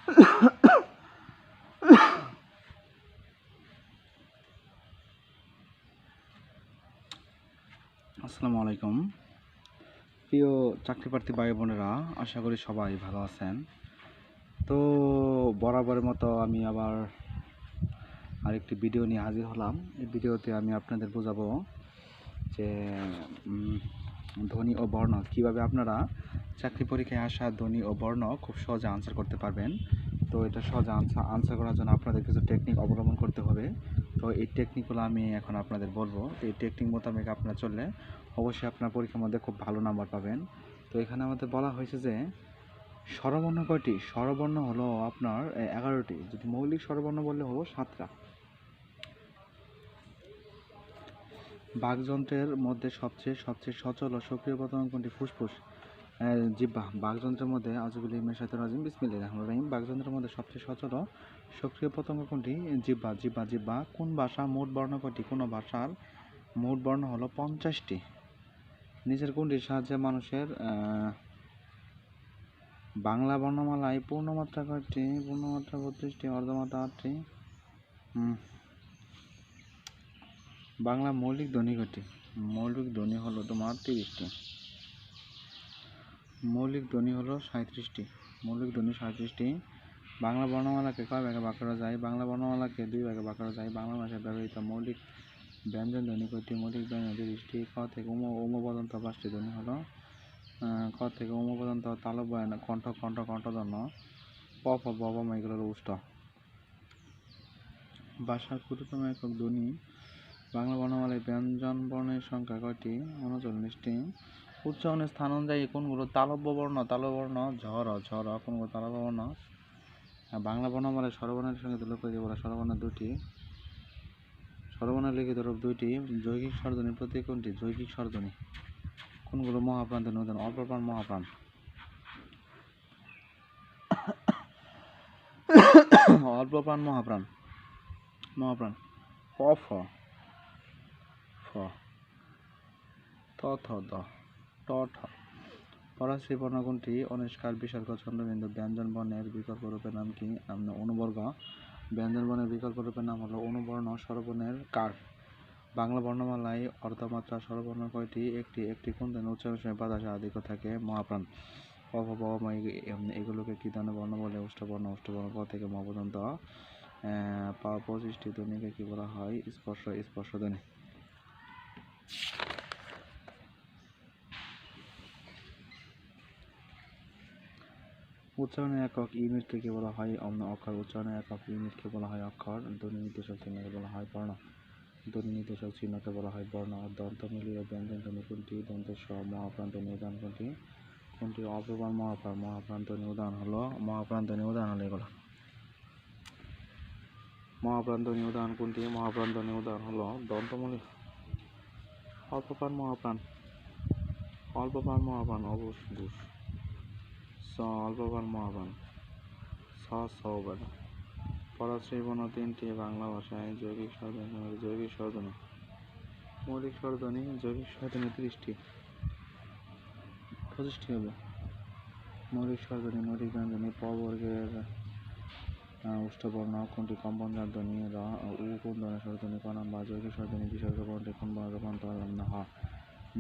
আসসালামু আলাইকুম প্রিয় চাকরিপ্রার্থী ভাই বোনেরা, আশা করি সবাই ভালো আছেন। তো বরাবরের মতো আমি আবার আরেকটি ভিডিও নিয়ে হাজির হলাম। এই ভিডিওতে আমি আপনাদের বোঝাবো যে ধ্বনি ও বর্ণ কীভাবে আপনারা চাকরি পরীক্ষায় আসা ধ্বনি ও বর্ণ খুব সহজে আনসার করতে পারবেন। তো এটা সহজে আনসার করার জন্য আপনাদের কিছু টেকনিক অবলম্বন করতে হবে। তো এই টেকনিকগুলো আমি এখন আপনাদের বলবো। তো এই টেকনিক মোতাবেক আপনারা চললে অবশ্যই আপনার পরীক্ষার মধ্যে খুব ভালো নাম্বার পাবেন। তো এখানে আমাদের বলা হয়েছে যে স্বরবর্ণ কয়টি? স্বরবর্ণ হলো আপনার 11টি। যদি মৌলিক স্বরবর্ণ বললে হলো 7টা। বাকযন্ত্রের মধ্যে সবচেয়ে সচল ও সক্রিয় পতঙ্গ কোনটি? ফুসফুস। জিহ্বা। বাকযন্ত্রের মধ্যে আউযুবিল্লাহি মিনাশ শাইতানির রাজিম বিসমিল্লাহির রহমানির রহিম। বাকযন্ত্রের মধ্যে সবচেয়ে সচল ও সক্রিয় পতঙ্গ কোনটি? জিহ্বা। কোন ভাষা মোট বর্ণ কয়টি? কোন ভাষার মোট বর্ণ হলো 50টি। নিচের কোনটির সাহায্যে মানুষের বাংলা বর্ণমালায় পূর্ণমাত্রা কয়টি? পূর্ণমাত্রা 32টি, অর্ধমাত্রা 8টি। বাংলা মৌলিক ধ্বনি কয়টি? মৌলিক ধ্বনি হলো তোমার 30টি। মৌলিক ধ্বনি হলো 37টি। মৌলিক ধ্বনি 37টি। বাংলা বর্ণমালাকে কয় ভাগে ভাগ করা যায়? বাংলা বর্ণমালাকে 2 ভাগে ভাগ করা যায়। বাংলা ভাষায় ব্যবহৃত মৌলিক ব্যঞ্জন ধ্বনি কয়টি? মৌলিক ব্যঞ্জন 30টি। ক থেকে উম পর্যন্ত 5টি ধ্বনি হলো ক থেকে উম পর্যন্ত তালব্য বয়ন, কণ্ঠধ্বনি, প ফ ব ভ ম এগুলো হলো উষ্ট। ভাষার ক্ষুদ্রতম একক ধ্বনি। বাংলা বর্ণমালায় ব্যঞ্জন বর্ণের সংখ্যা কয়টি? 39টি। উচ্চারণের স্থান অনুযায়ী কোনগুলো তালব্য বর্ণ? ঝর কোনগুলো তালব্য বর্ণ? বাংলা বর্ণমালায় স্বরবর্ণের সঙ্গে তুলনা করে বলা স্বরবর্ণের 2টি। স্বরবর্ণের লিখিত রূপ 2টি। যৌগিক স্বরধ্বনির প্রতীক কোনটি? যৌগিক স্বরধ্বনি কোনগুলো? মহাপ্রাণ ধ্বনি উদাহরণ: অল্পপ্রাণ, মহাপ্রাণ। অল্পপ্রাণ, মহাপ্রাণ। ক ফ ত থ দ ট ঠ। পরাশ্রী বর্ণ কোনটি? অনিষ্কার, বিসর্গ, চন্দ্রবিন্দু। ব্যঞ্জন বর্ণের বিকল্প রূপের নাম কি? অনুবর্গ। ব্যঞ্জন বর্ণের বিকল্প রূপের নাম হলো অনুবর্ণ। স্বরবর্ণের কার। বাংলা বর্ণমালায় অর্ধমাত্রা স্বরবর্ণ কয়টি? একটি। কোন ধরনের উচ্চারণের সময় বাতাসে আধিক্য থাকে? মহাপ্রাণ। ক খ ব ম এগুলোকে কি ধরনের বর্ণ বলে? উষ্ট্রবর্ণ। ক থেকে ম পর্যন্ত 25টি ধ্বনিকে কি বলা হয়? স্পর্শধ্বনি। উচ্চারণের একক ইউনিটকে কি বলা হয়? অক্ষর। উচ্চারণের একক ইউনিটকে বলা হয় অক্ষর। ধ্বনি নির্দেশক চিহ্নকে বলা হয় বর্ণ। ধ্বনি নির্দেশক চিহ্নকে বলা হয় বর্ণ। দন্ত মিলিয়ে ব্যঞ্জন ধ্বনি কোনটি? দন্ত স। মহাপ্রাণ ধ্বনি উদাহরণ কোনটি? অল্পপ্রাণ, মহাপ্রাণ ধ্বনি উদাহরণ হলো এগুলো। মহাপ্রাণ ধ্বনি উদাহরণ কোনটি? মহাপ্রাণ ধ্বনি উদাহরণ হলো দন্তমূলী। অল্পপ্রাণ, মহাপ্রাণ অবুস স। অল্পপ্রাণ, মহাপ্রাণ স স বেদা। পরাশ্রয়ী বর্ণ 3টি। বাংলা ভাষায় যৌগিক স্বরধ্বনি। মৌলিক স্বরধ্বনি যৌগিক স্বরধ্বনি 30টি। 25টি হবে। মৌলিক স্বরধ্বনি, মৌলিক ব্যঞ্জনী। প বর্গের উষ্ট্রবর্ণ কোনটি? কম্পনজাত ধ্বনি। র উ কোন ধরনের স্বরধ্বনি? ক নাম্বার। যৌগিক স্বরধ্বনি বিসর্গ কোনটি? কোন বর্ণ রূপান্তর? হ।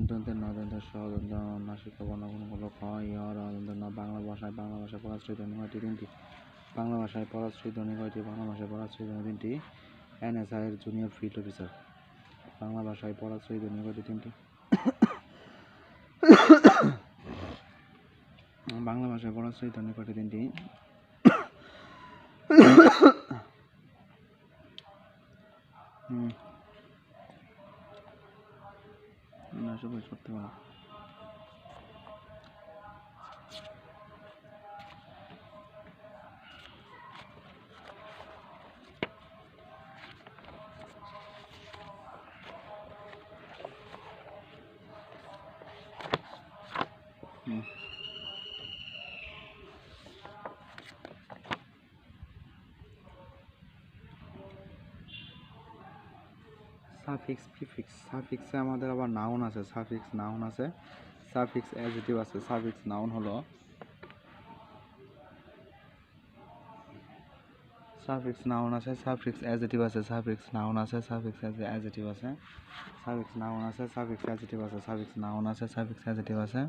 দন্তের ন, দন্তের স, দন্ত নাসিক বর্ণ কোনগুলো? খ, ই, র, দন্তের ন। বাংলা ভাষায় পরাশ্রয়ী ধ্বনি কয়টি? 3টি। বাংলা ভাষায় পরাশ্রয়ী ধ্বনি কয়টি? বাংলা ভাষায় পরাশ্রয়ী ধ্বনি 3টি। NSI এর জুনিয়র ফিল্ড অফিসার। বাংলা ভাষায় পরাশ্রয়ী ধ্বনি কয়টি? 3টি। বাংলা ভাষায় পরাশ্রয়ী ধ্বনি কয়টি? 3টি। সবাই করতে পারো। Suffix, prefix. সাফিক্সে আমাদের আবার নাউন আছে। সাফিক্স অ্যাডজেক্টিভ আছে। সাফিক্স নাউন হলো সাফিক্স নাউন আছে, সাফিক্স অ্যাডজেক্টিভ আছে, সাফিক্স নাউন আছে, সাফিক্স অ্যাডজেক্টিভ আছে, সাফিক্স নাউন আছে, সাফিক্স অ্যাডজেক্টিভ আছে, সাফিক্স নাউন আছে, সাফিক্স অ্যাডজেক্টিভ আছে,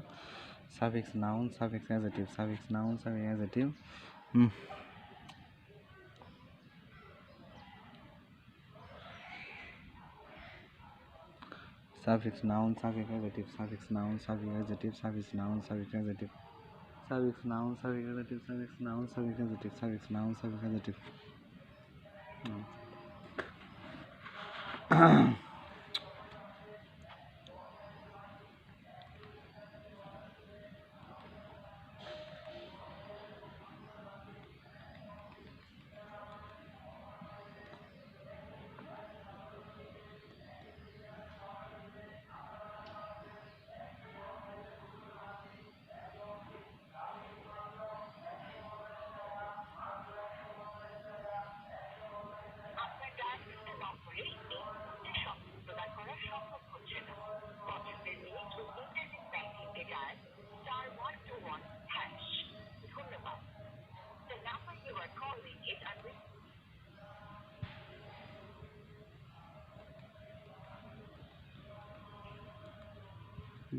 suffix noun, suffix adjective, suffix noun, suffix adjective. Suffix noun, suffix adjective, suffix noun, suffix adjective, suffix noun, suffix adjective, suffix noun, suffix adjective, suffix noun, suffix adjective, suffix noun, suffix adjective.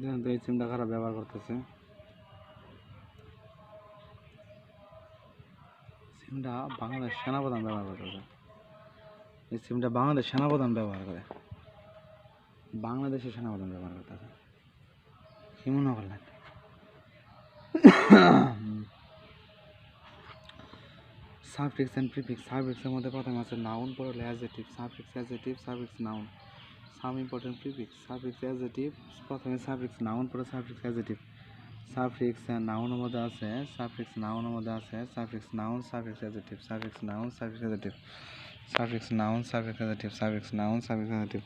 দেখুন তো এই সিমটা খারাপ ব্যবহার করতেছে, সিমটা বাংলাদেশ সেনাপ্রধান ব্যবহার করতেছে, এই সিমটা বাংলাদেশ সেনাপ্রধান ব্যবহার করে, বাংলাদেশের সেনাপ্রধান ব্যবহার করতেছে। কি মনে করলেন? Suffix and prefix. সাফিক্সের মধ্যে প্রথমে আছে নাউন, পরে হলো adjective, suffix adjective, suffix noun. Some important prefix. Suffix adjective, প্রথমে সাফিক্স নাউন, পরে সাফিক্স অ্যাডজেক্টিভ। সাফিক্স নাউনের মধ্যে আছে, সাফিক্স নাউনের মধ্যে আছে suffix noun, suffix adjective, suffix noun, suffix adjective, suffix noun, suffix adjective, suffix noun, suffix adjective,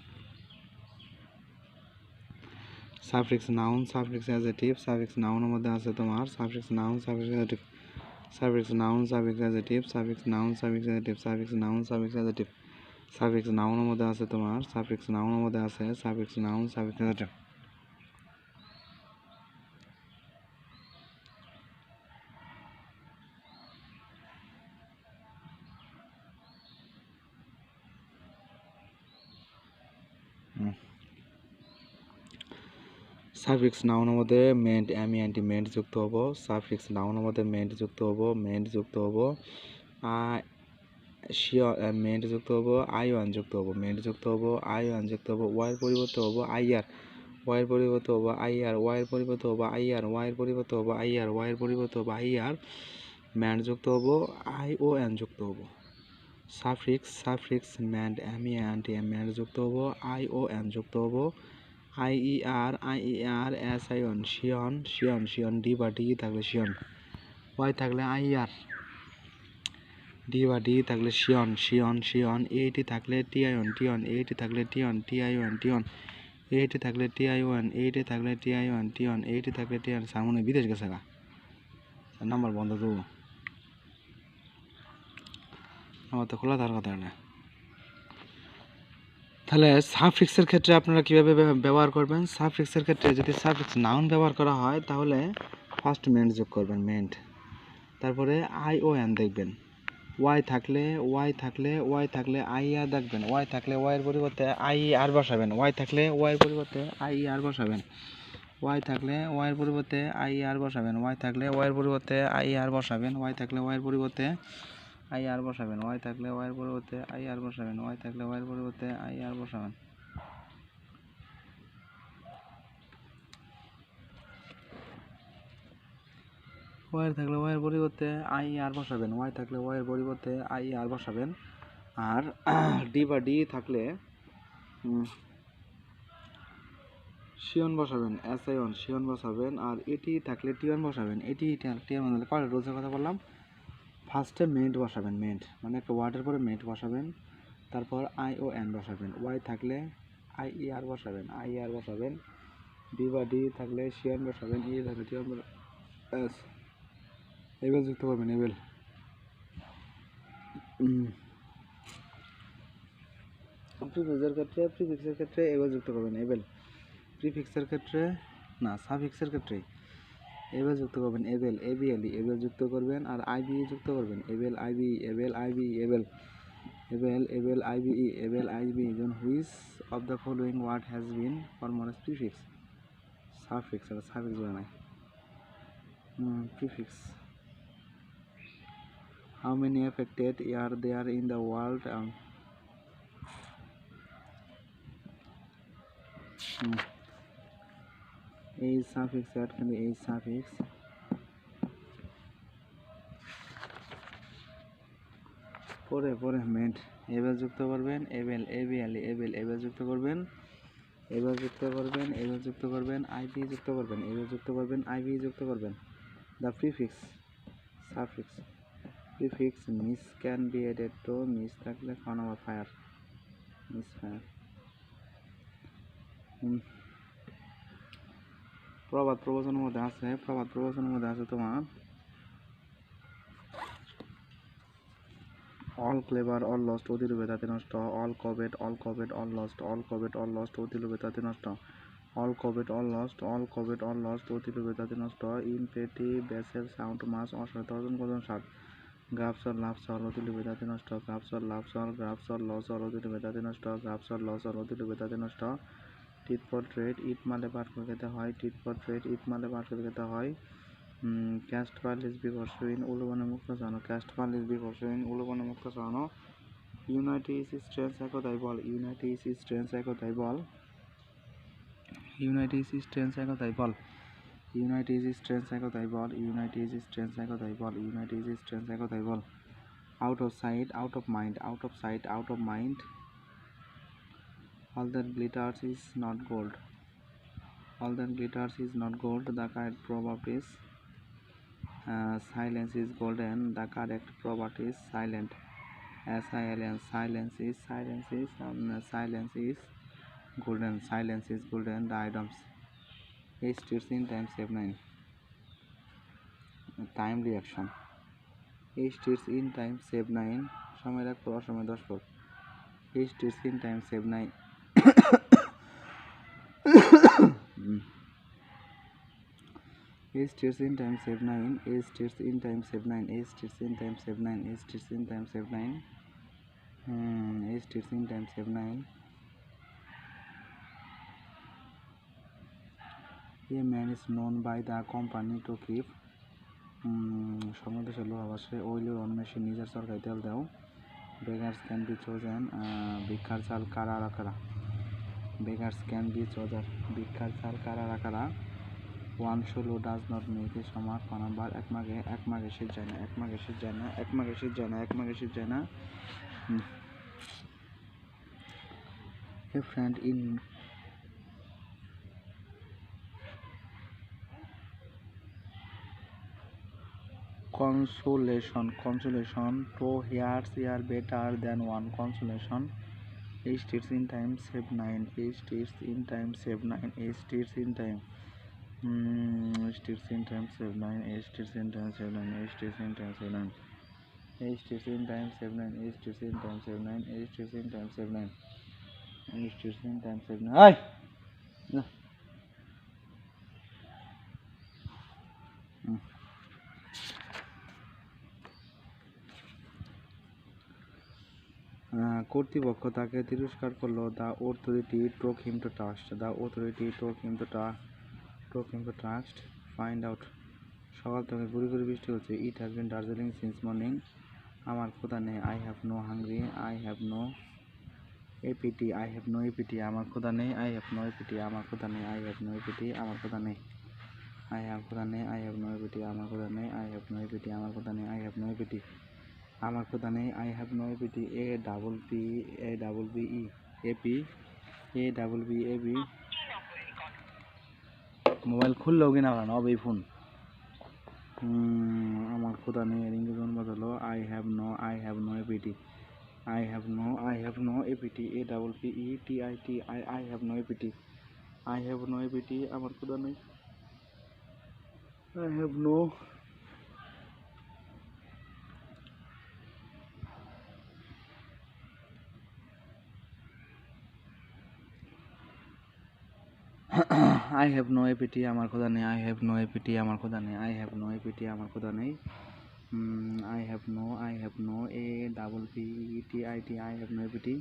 suffix noun, suffix adjective, suffix নাউনের মধ্যে আছে তোমার suffix noun, suffix adjective, suffix noun, suffix adjective, suffix noun, suffix adjective, suffix noun, suffix adjective, suffix নাউনের মধ্যে আছে তোমার suffix নাউনের মধ্যে আছে suffix noun, suffix adjective. Suffix নাউনের মধ্যে মেন্ট, আমি অ্যান্টি মেন্ট যুক্ত হবো। সাফিক্স নাউনের মধ্যে মেন্ট যুক্ত হবো, মেন্ট যুক্ত হবো, মেন্ট যুক্ত হবো, আই ওয়ান যুক্ত হবো, মেন্ট যুক্ত হবো, আই ওয়ান যুক্ত হবো, ওয়াইয়ের পরিবর্তে হবো আই আর, ওয়াইয়ের পরিবর্তে হবো আই আর, ওয়াইয়ের পরিবর্তে হবো আই আর, ওয়াইয়ের পরিবর্তে হবো আই আর, ওয়াইয়ের পরিবর্তে হবো আই আর, মেন্ট যুক্ত হবো, আই ও এন যুক্ত হবো। সাফিক্স, সাফিক্স মেন্ট, আমি অ্যান্টি মেন্ট যুক্ত হবো, আই ও এন যুক্ত হবো, I E R, S I on, sion, sion, sion, D বা ডি থাকলে শিয়ন, ওয়াই থাকলে আই আর, ডি বা ডি থাকলে শিয়ন, শিয়ন, শিয়ন, এইটি থাকলে টি আই ওয়ান, টিয়ন, এইটি থাকলে টিয়ন, টি আই ওয়ান, টিয়ন, এইটি থাকলে টি আই ওয়ান, এইটি থাকলে টি আই ওয়ান, টিয়ন, এইটি থাকলে টি আই ওয়ান। সামনে বিদেশ গেছে গা, নাম্বার বন্ধ দেবো, আমার তো খোলা থাকার কথা না। তাহলে সাফিক্সের ক্ষেত্রে আপনারা কীভাবে ব্যবহার করবেন? সাফিক্সের ক্ষেত্রে যদি সাফিক্স নাউন ব্যবহার করা হয় তাহলে ফার্স্ট মেন্ট যোগ করবেন, মেন্ট, তারপরে আই ও এন দেখবেন, ওয়াই থাকলে আই আর দেখবেন, ওয়াই থাকলে ওয়াইয়ের পরিবর্তে আই আর বসাবেন, ওয়াই থাকলে ওয়াইয়ের পরিবর্তে আই আর বসাবেন, ওয়াই থাকলে ওয়াইয়ের পরিবর্তে আই আর বসাবেন, ওয়াই থাকলে ওয়াইয়ের পরিবর্তে আই আর বসাবেন, ওয়াই থাকলে ওয়াইয়ের পরিবর্তে আই আর বসাবেন, ওয়াই থাকলে ওয়াইয়ের পরিবর্তে আই আর বসাবেন, ওয়াই থাকলে ওয়াইয়ের পরিবর্তে আই আর বসাবেন। ওয়াই থাকলে ওয়াইয়ের পরিবর্তে আই আর বসাবেন, ওয়াই থাকলে ওয়াইয়ের পরিবর্তে আই আর বসাবেন। আর ডি বা ডি থাকলে শিয়ন বসাবেন, এস আই অন, শিয়ন বসাবেন। আর এটি থাকলে টিয়ন বসাবেন, এটি টিয়ন মানে কয়টা রোজের কথা বললাম? ফার্স্টে মেন্ট বসাবেন, মেন্ট মানে একটা ওয়ার্ডের পরে মেন্ট বসাবেন, তারপর আই ও এন বসাবেন, ওয়াই থাকলে আই ই আর বসাবেন, আই আর বসাবেন, ডি বা ডি থাকলে শিয়ন বসাবেন, ই থাকলে টিয়ন এস এবেল যুক্ত করবেন, এবেল। প্রিফিক্সের ক্ষেত্রে এবেল যুক্ত করবেন, এবেল। প্রিফিক্সের ক্ষেত্রে না, সাফিক্সের ক্ষেত্রে এবেল যুক্ত করবেন, এবেল এবিএলই এবেল যুক্ত করবেন, আর আইবিই যুক্ত করবেন, able IB able IB able able able IBE able IB. Then which of the following word has been formalise prefix, suffix, আর সাফিক্স বলে নাই, prefix. How many affected are there in the world, এই suffix add কিন্তু এই suffix পরে meant. Able যুক্ত করবেন, able এবিএলই able able যুক্ত করবেন, এবেল যুক্ত করবেন, এবেল যুক্ত করবেন, আইবি যুক্ত করবেন, এবেল যুক্ত করবেন, আইবি যুক্ত করবেন। The prefix suffix prefix miss can be added to, miss থাকলে খাওয়ানো বা ফায়ার, মিস ফায়ার। প্রবাদ প্রবচনের মধ্যে আছে, প্রবাদ প্রবচনের মধ্যে আছে তোমার অল ক্লেভার অল লস্ট, অতি লোভে তাতে নষ্ট, all covet all covet all lost, all covet all lost, অতি লোভে তাতে নষ্ট, all covet all lost, all covet all lost, অতি লোভে তাতে নষ্ট। ইন পেটি বেসেল সাউন্ড মাস অসার তর্জন কজন সাত, গ্রাফসর লাভসর অতি লোভে তাতে নষ্ট, গ্রাফসর লাভসর গ্রাফসর লসর অতি লোভে তাতে নষ্ট, গ্রাফসর লসর অতি লোভে তাতে নষ্ট। টিট ফর ট্রেড ইট মালে পাঠ করে খেতে হয়, টিট ফর ট্রেড ইট মালে পাঠ করে খেতে হয়। ক্যাস্ট পালিশ বিফোর সুইন উলুবনে মুক্ত চানো, ক্যাস্ট পালিশ বিফোর সুইন উলুবনে মুক্ত চানো। ইউনাইটেড স্ট্রেন্স একতাই বল, ইউনাইটেড স্ট্রেন্স একতাই বল, ইউনাইটেড স্ট্রেন্স একতাই বল, ইউনাইটেড স্ট্রেন্স একতাই বল, ইউনাইটেড স্ট্রেন্স একতাই বল, ইউনাইটেড স্ট্রেন্স একতাই বল। Out of sight out of mind, out of sight out of mind. All that glitters is not gold, all that glitters is not gold, the correct proverb is silence is golden, the correct proverb is silent, silence, silence is golden, silence is golden. The items H states in time save 9, time reaction, H states in time save 9, সময় রাখ পর সময় 10 পর, H states in time save 9, H states in time save 9, H states in time save 9, H states in time save 9, H states in time save 9, H states in time save 9. A man is known by the company to keep, সমদেশে লোহা বাসে oil on machine নিজের সরকারি তেল দাও। Beggars can be chosen, ভিক্ষার চাল কারা রাখারা, beggars can be চোজার, ভিক্ষার চাল কারা রাখারা। ওয়ান ষোলো ডাজ নট মেক এ সমার ক নাম্বার, এক মাঘে শীত যায় না, এক মাঘে শীত যায় না, এক মাঘে শীত যায় না, এক মাঘে শীত যায় না। A friend in consolation, consolation, two hairs are better than one consolation. H states in time save 9, H states in time save 9, H states in time, H states in time save 9, H states in time save 9, H states in time save 9, H states in time save 9, H states in time save 9, H states in time save 9, H states in time save 9. Ay na কর্তৃপক্ষ তাকে তিরস্কার করলো। The authority took him to trust, the authority took him to trust. Find out, সকাল থেকে গুড়ি গুড়ি বৃষ্টি হচ্ছে। It has been drizzling since morning, আমার ক্ষুধা নেই। I have no hungry, I have no appetite, I have no appetite, আমার ক্ষুধা নেই। আই হ্যাভ নো এপিটি, আমার ক্ষুধা নেই। আই হ্যাভ নো এপিটি, আমার ক্ষুধা নেই। আই হ্যাভ ক্ষুধা নেই, আই হ্যাভ নো এপিটি, আমার ক্ষুধা নেই। আই হ্যাভ নো এপিটি, আমার ক্ষুধা নেই। আই হ্যাভ নো এপিটি, আমার ক্ষুধা নেই। I have no appetite. A double B E AP, A double B A B. Mobile খুললেও কিনা না হবে এই ফোন। আমার ক্ষুধা নেই এর ইংরেজি অনুবাদ হলো I have no appetite, I have no appetite, A double P E T I T, I have no appetite, I have no appetite, আমার ক্ষুধা নেই। I have no I have no appetite, আমার খোদা নেই। আই হ্যাভ নো এপিটি, আমার খোদা নেই। I have no appetite, আমার খোদা নেই। I have no A double P T I T, I have no appetite.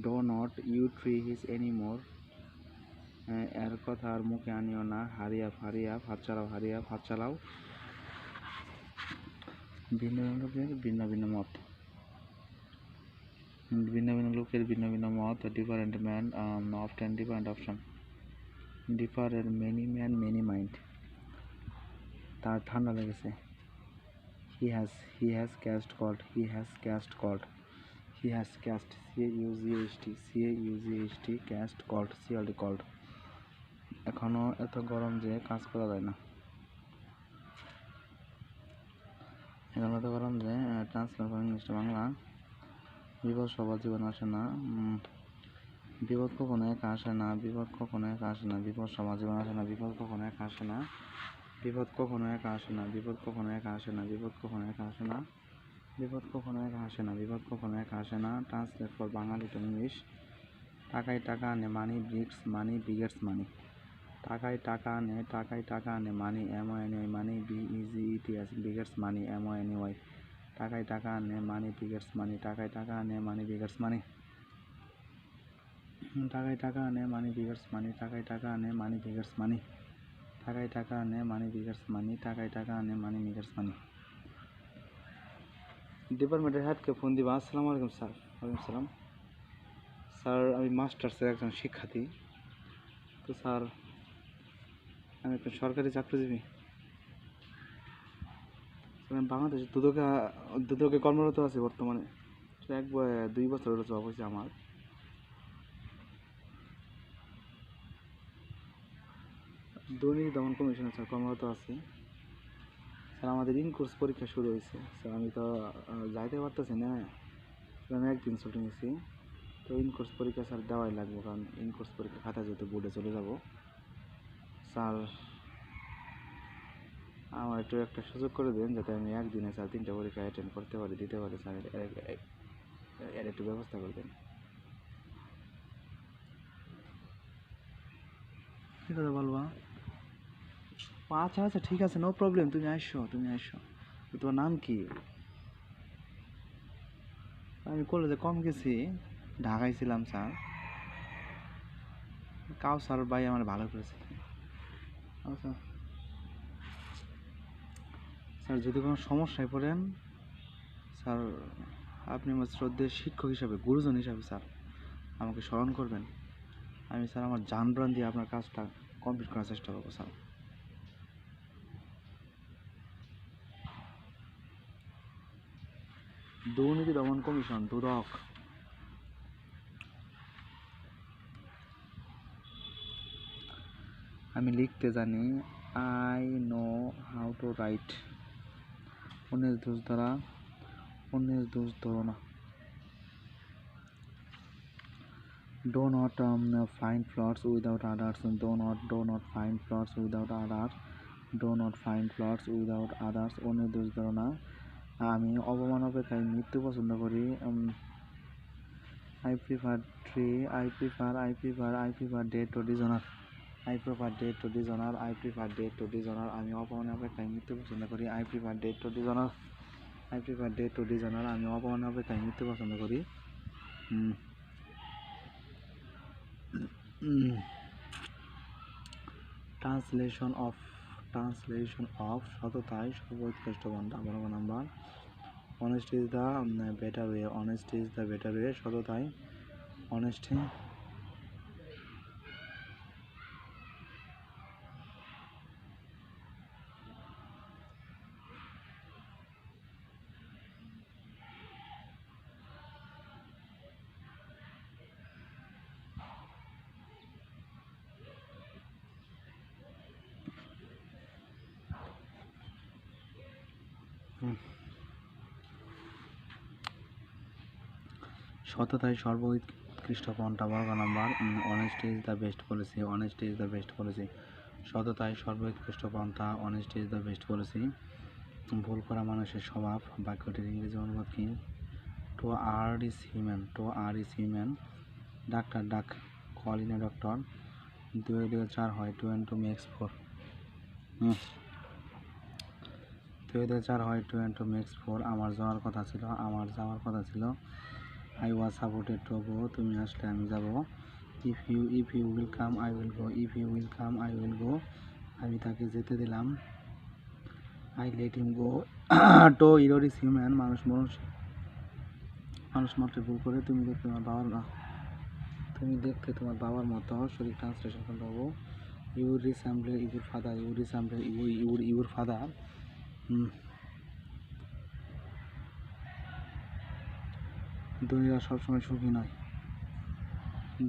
Do not you tree his anymore, এর কথা আর মুখে আনিও না। হারিয়া ফারিয়া হাত চালাও, হারিয়া হাত চালাও। ভিন্ন ভিন্ন লোকের ভিন্ন ভিন্ন মত, ভিন্ন ভিন্ন লোকের ভিন্ন ভিন্ন মত। Different man often different option. Differ many man many mind, তার ঠান্ডা লেগেছে। He has caught cold, he has caught cold, he has caught CAUGHT caught cold CLD cold. এখনও এত গরম যে কাজ করা যায় না। এখন এত গরম যে ট্রান্সলেট করে ইংলিশটা বাংলা। বিপদ সবার জীবনে আসে না, বিপদ কখনো একা আসে না, বিপদ কখনো একা আসে না। বিপদ সবার জীবনে আসে না, বিপদ কখনো একা আসে না, বিপদ কখনো একা আসে না, বিপদ কখনো একা আসে না, বিপদ কখনো একা আসে না, বিপদ কখনো একা আসে না, বিপদ কখনো একা আসে না। Translate for Bangali to English. টাকায় টাকা আনে মানি ব্রিগস মানি বিগেটস মানি। টাকায় টাকা আনে মানি MONEY মানি BEGETS বিগেটস মানি MONEY। টাকায় টাকা আনে মানি বিগেটস মানি, টাকায় টাকা আনে মানি বিগেটস মানি, টাকায় টাকা আনে মানি বিগেটস মানি, টাকায় টাকা আনে মানি বিগেটস মানি, টাকায় টাকা আনে মানি বিগেটস মানি, টাকায় টাকা আনে মানি বিগেটস মানি। ডিপার্টমেন্টের হেডকে ফোন দিবা। আসসালামু আলাইকুম স্যার। ওয়ালাইকুম সালাম স্যার, আমি মাস্টার্সের একজন শিক্ষার্থী। তো স্যার, আমি একটা সরকারি চাকরিজীবী। আমি বাংলাদেশে দুদকে কর্মরত আছি বর্তমানে। 2 বছর হলো জব হয়েছে আমার। দুর্নীতি দমন কমিশনে স্যার কর্মরত আছি। স্যার, আমাদের ইনকোর্স পরীক্ষা শুরু হয়েছে। স্যার, আমি তো যাইতে পারতেছি না। আমি একদিন ছুটি নিয়েছি। তো ইনকোর্স পরীক্ষা স্যার দেওয়াই লাগবে, কারণ ইনকোর্স পরীক্ষা খাতা যেহেতু বোর্ডে চলে যাব। স্যার, আমার একটু একটা সুযোগ করে দেন, যাতে আমি একদিনে স্যার 3টা পরীক্ষা অ্যাটেন্ড করতে পারি, দিতে পারি। স্যার, এর একটু ব্যবস্থা করে দেন। কী কথা বলবা? আচ্ছা আচ্ছা, ঠিক আছে, নো প্রবলেম। তুমি আসো। তোমার নাম কি? আমি কলেজে কম গেছি, ঢাকায় ছিলাম স্যার। কাউসার ভাই আমার ভালো করেছে। আচ্ছা স্যার, যদি কোনো সমস্যায় পড়েন স্যার, আপনি আমার শ্রদ্ধেয় শিক্ষক হিসাবে, গুরুজন হিসাবে স্যার আমাকে স্মরণ করবেন। আমি স্যার আমার জান প্রাণ দিয়ে আপনার কাজটা কমপ্লিট করার চেষ্টা করবো স্যার। দুর্নীতি দমন কমিশন, দুদক। আমি লিখতে জানি। I know how to right. 19 দোষ ধরা, 19 দোষ ধরো না। Do not find flaws without others. Do not find flaws without others. Do not find flaws without others. অন্য দোষ ধরো না। আমি অপমান অপেক্ষায় মৃত্যু পছন্দ করি। I prefer death to dishonor. I prefer death to dishonor. I prefer death to dishonor. আমি অপমান অপেক্ষায় মৃত্যু পছন্দ করি। I prefer death to dishonor. I prefer death to dishonor. আমি অপমান অপেক্ষায় মৃত্যু পছন্দ করি। ট্রান্সলেশন অফ সততাই সর্বোৎকৃষ্ট পন্থা। 12 number. Honesty is the better way. Honesty is the better way. সততাই, অনেস্টি। সততাই সর্বোৎকৃষ্ট পন্থা। 12 number. Honesty is the best policy. Honesty is the best policy. সততাই সর্বোৎকৃষ্ট পন্থা। Honesty is the best policy. ভুল করা মানুষের স্বভাব। বাক্যটির ইংরেজি অনুবাদ কি? To art is human. To art is human. ডাক্তার ডাক, কল ইন এ ডক্টর। 2 দিয়ে 4 হয়, 2 into makes 4। 2 দিয়ে 4 হয়, 2 into makes 4। আমার যাওয়ার কথা ছিল। I was supported to go, তুমি আসলে আমি যাব। if you will come I will go, if you will come I will go, আমি তাকে যেতে দিলাম। I let him go, to error is human, মানুষ মাত্র ভুল করে। তুমি দেখতে তোমার বাবার মতো। সঠিক ট্রান্সলেশন করতে হবে you resemble your father, you resemble your father। দুনিয়া সবসময় সুখী নয়।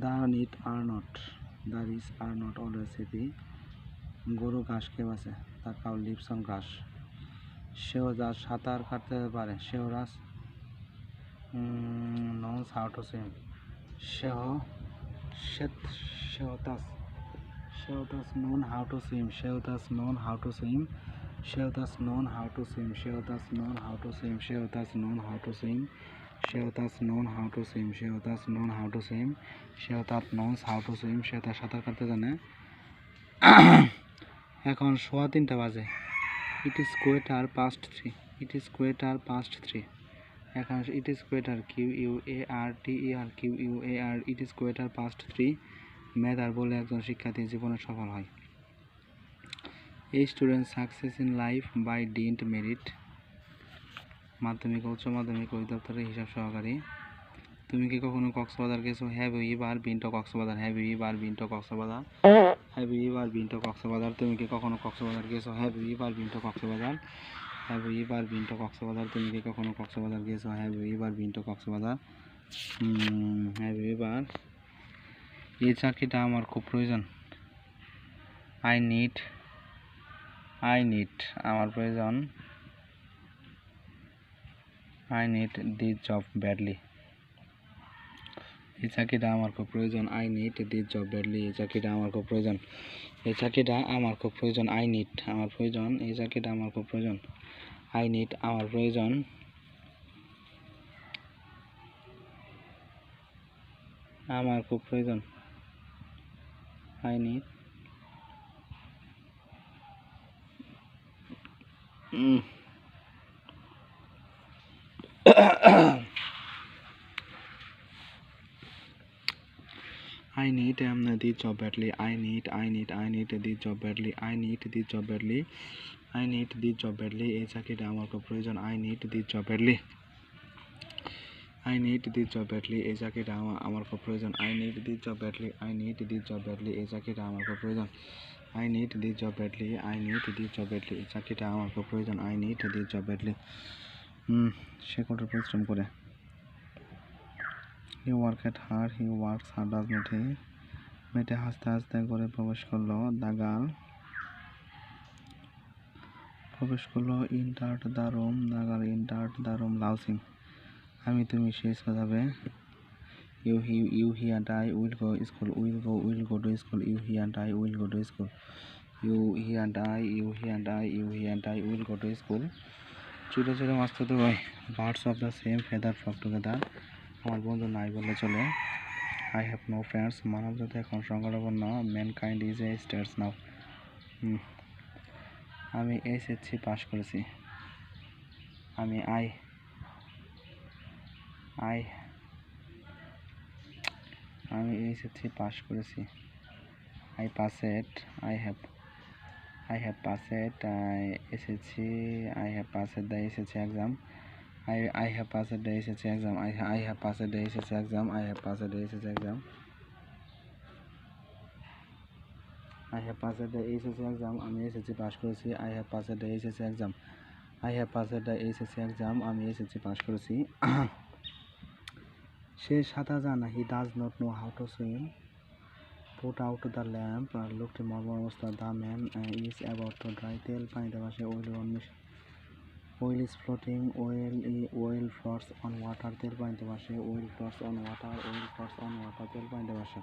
the rich are not always happy। গরু ঘাস খেয়ে বাঁচে, the cow lives on grass। সেও যার সাঁতার কাটতে পারে, সেও knows how to swim। সেও thus known how to swim। সেও thus known how to swim। সেও thus known how to swim। সেও thus known how to swim। সেও thus known how to swim। সেও thus known how to swim। সেও thus known how to swim। সেও thus knows how to swim। সে তার সাঁতার কাটতে জানে। এখন 3:15 বাজে। It is 3:15। It is 3:15। এখন it is quarter, QUARTER, QUAR, it is 3:15। মেধার বলে একজন শিক্ষার্থী জীবনে সফল হয়। A student success in life by dint merit। মাধ্যমিক উচ্চ মাধ্যমিক অধিদপ্তরের হিসাব সহকারী। তুমি কি কখনো কক্সবাজার গেছো? Have you ever been to Cox's Bazar? Have you ever been to Cox's Bazar? Have you ever been to Cox's Bazar? তুমি কি কখনো কক্সবাজার গেছো? Have you ever been to Cox's Bazar? Have you ever been to Cox's Bazar? তুমি কি কখনো কক্সবাজার গেছো? Have you ever been to Cox's Bazar? Have you ever? এই চাকরিটা আমার খুব প্রয়োজন। I need আমার প্রয়োজন। I need this job badly। এই চাকরিটা আমার খুব প্রয়োজন। I need this job badly। এই চাকরিটা আমার খুব প্রয়োজন। এই চাকরিটা আমার খুব প্রয়োজন। I need আমার প্রয়োজন। এই চাকরিটা আমার খুব প্রয়োজন। I need আমার প্রয়োজন। আমার খুব প্রয়োজন। I need I need this job badly। I need this job badly। I need this job badly। I need this job badly। এই চাকরিটা আমার খুব প্রয়োজন। I need this job badly। I need this job badly। এই চাকরিটা আমার খুব প্রয়োজন। I need this job badly। I need this job badly। এই চাকরিটা আমার খুব প্রয়োজন। I need this job badly। I need this job badly। এই চাকরিটা আমার খুব প্রয়োজন। I need this job badly। সে কঠোর পরিশ্রম করে। He worked hard, he works hard, does not he? মেয়েটা হাসতে হাসতে ঘরে প্রবেশ করলো। The girl প্রবেশ করলো। entered the room, the girl entered the room, loves him। আমি তুমি সে স্কুলে যাবে। You he and I will go school, will go to school। You he and I will go to school। You he and I will go to school। ছোটো ছোটো মাছতো ভাই, birds of the same feather flock together। আমার বন্ধু নাই বললে চলে। I have no friends। মানব জাতি এখন সংকটাপন্ন। Mankind is a state now। আমি SSC পাস করেছি। আমি SSC পাস করেছি। I passed। I have passed SSC। I have passed the SSC exam। I have passed the SSC exam। I have passed the SSC exam। I have passed the SSC exam। I have passed the SSC exam। আমি SSC pass করেছি। I have passed the SSC exam। I have passed the SSC exam। আমি SSC pass করেছি। সে সাঁতার জানে না। He does not know how to swim। Put out the lamp। লোকটি মর্মর অবস্থা। The man is about to die। তেল পানিতে ভাসে। Oil is floating। Oil floats on water। তেল পানিতে ভাসে। Oil floats on water। Oil floats on water। তেল পানিতে ভাসে।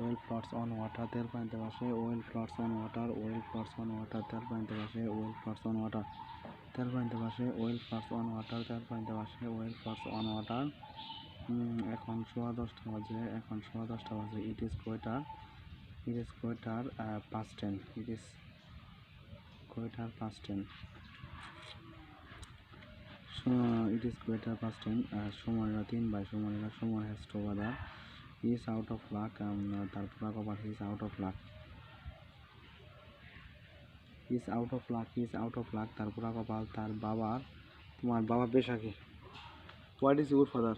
Oil floats on water। তেল পানিতে ভাসে। Oil floats on water। Oil floats on water। তেল পানিতে ভাসে। Oil floats on water। তেল পানিতে ভাসে। Oil floats on water। তেল পানিতে ভাসে। Oil floats on water। এখন 10:15 বাজে। It is quarter। It is greater past tense. It is greater past tense. So it is greater past tense. Someone 3 someone has to over there. He is out of luck. তারপর আবার he is out of luck. He is out of luck. He is out of luck. তারপর আবার তার বাবার তোমার বাবার পেশা কি? What is your father?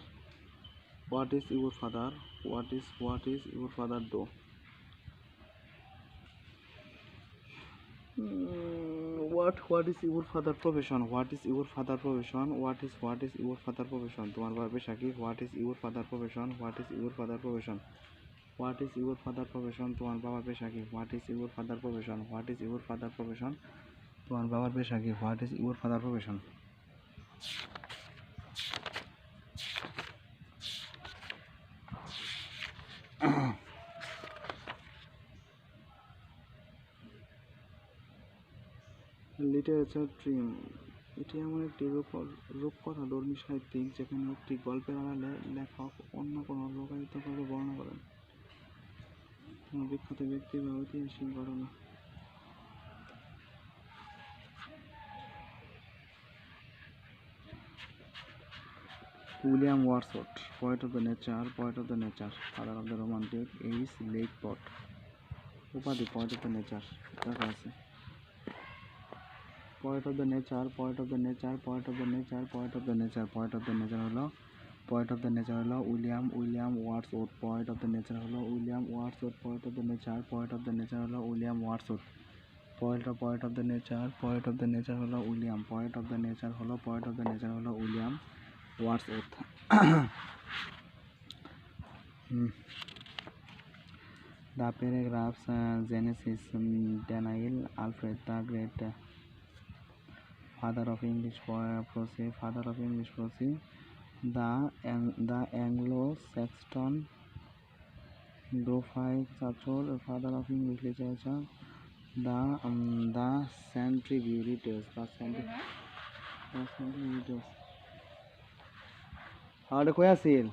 What is your father? What is your father do? What is your father profession? What is your father profession? What is your father profession? তোমার বাবার পেশা কি? What is your father profession? What is your father profession? What is your father profession? তোমার বাবার পেশা কি? What is your father profession? What is your father profession? তোমার বাবার পেশা কি? What is your father profession? Literature dream এটি এমন একটি রূপকথাধর্মী সাহিত্যিক যেখানে একটি গল্পের আড়ালে লেখক অন্য কোনো লোকায়িত গল্প বর্ণনা করেন। কোনো বিখ্যাত ব্যক্তি বা ঐতিহাসিক ঘটনা। William Wordsworth, poet of the nature, father of the romantic, is Lakeport. উপাধি poet of the nature দেখা আছে। poet of the nature হলো William Wordsworth. poet of the nature হলো William Wordsworth. poet of the nature হলো William Wordsworth. poet of the nature হলো William Wordsworth. The paragraphs Genesis, Daniel, Alfred the Great, father of English prose, the Anglo-Saxon Groffy Churchill, father of English literature, the Centreview Tales, How to queer seal?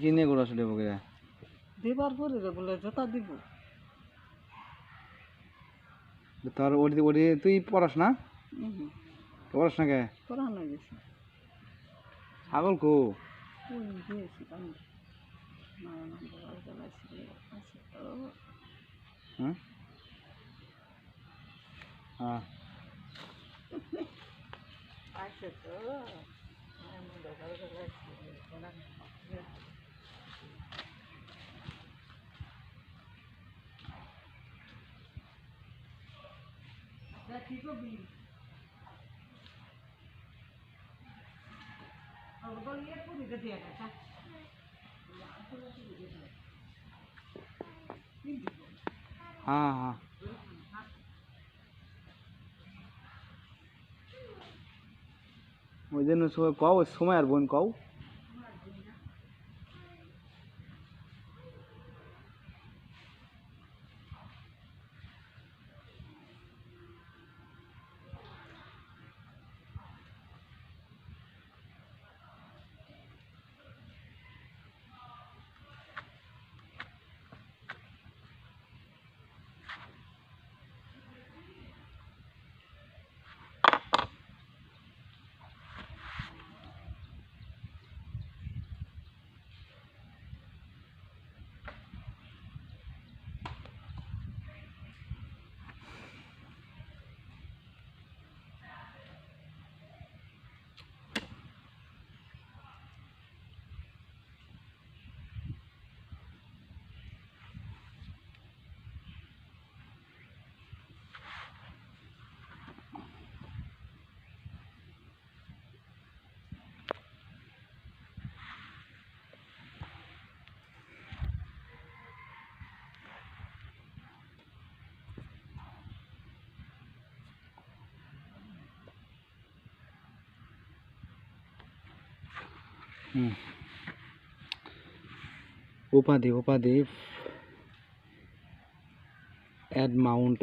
কি নিয়ে ঘোরা আসলে দেবার পরে বলে জোতা দিব তোর ওটি তুই পড়াস না? পড়াস না কে? পড়ানো গেছে ছাগল কো হ্যাঁ আচ্ছা তো हाँ ওই জন্য কও সময় আর বোন কও উপাধি add mount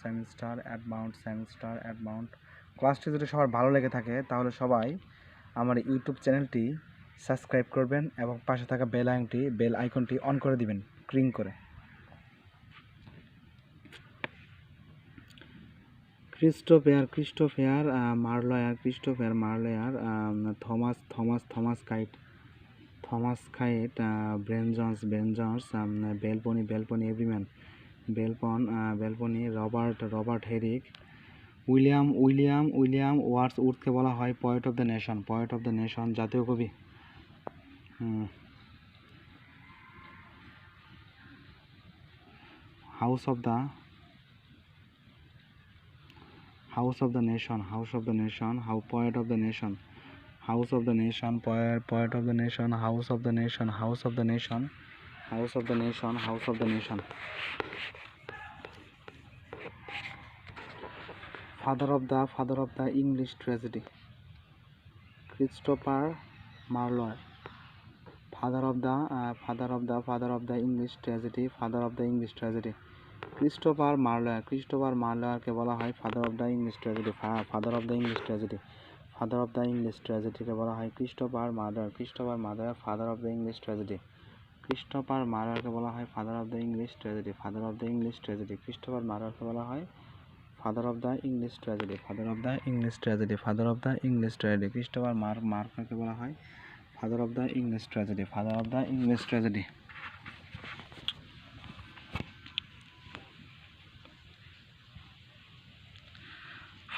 7 star, add mount 7 star, add mount। ক্লাসটি যদি সবার ভালো লেগে থাকে তাহলে সবাই আমার ইউটিউব চ্যানেলটি সাবস্ক্রাইব করবেন এবং পাশে থাকা বেল আইকনটি অন করে দিবেন ক্লিক করে। Christopher Marlowe, Thomas Kyd, Ben Jonson, Volpone Everyman, Volpone, Robert Herrick, William ওয়ার্ডসওয়ার্থকে বলা হয় পয়েট অফ দ্য নেশন, জাতীয় কবি। House of the nation, poet of the nation, poet of the nation, house of the nation. Father of the English tragedy, Christopher Marlowe. Father of the English tragedy, Christopher মার্লোয়ারকে বলা হয় father of the English tragedy, কে বলা হয় Christopher Marlowe, father of the English tragedy. Christopher মার্লোয়ারকে বলা হয় father of the English tragedy, Christopher মার্লোয়ারকে বলা হয় father of the English tragedy, Christopher মার্লোয়ারকে বলা হয় father of the English tragedy.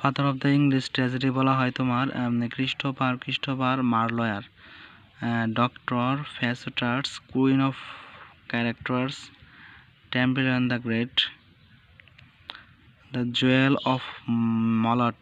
Father of the English tragedy বলা হয় তোমার Christopher Marlowe. Doctor Faustus, queen of characters, Tamburlaine the great, the jewel of মলট,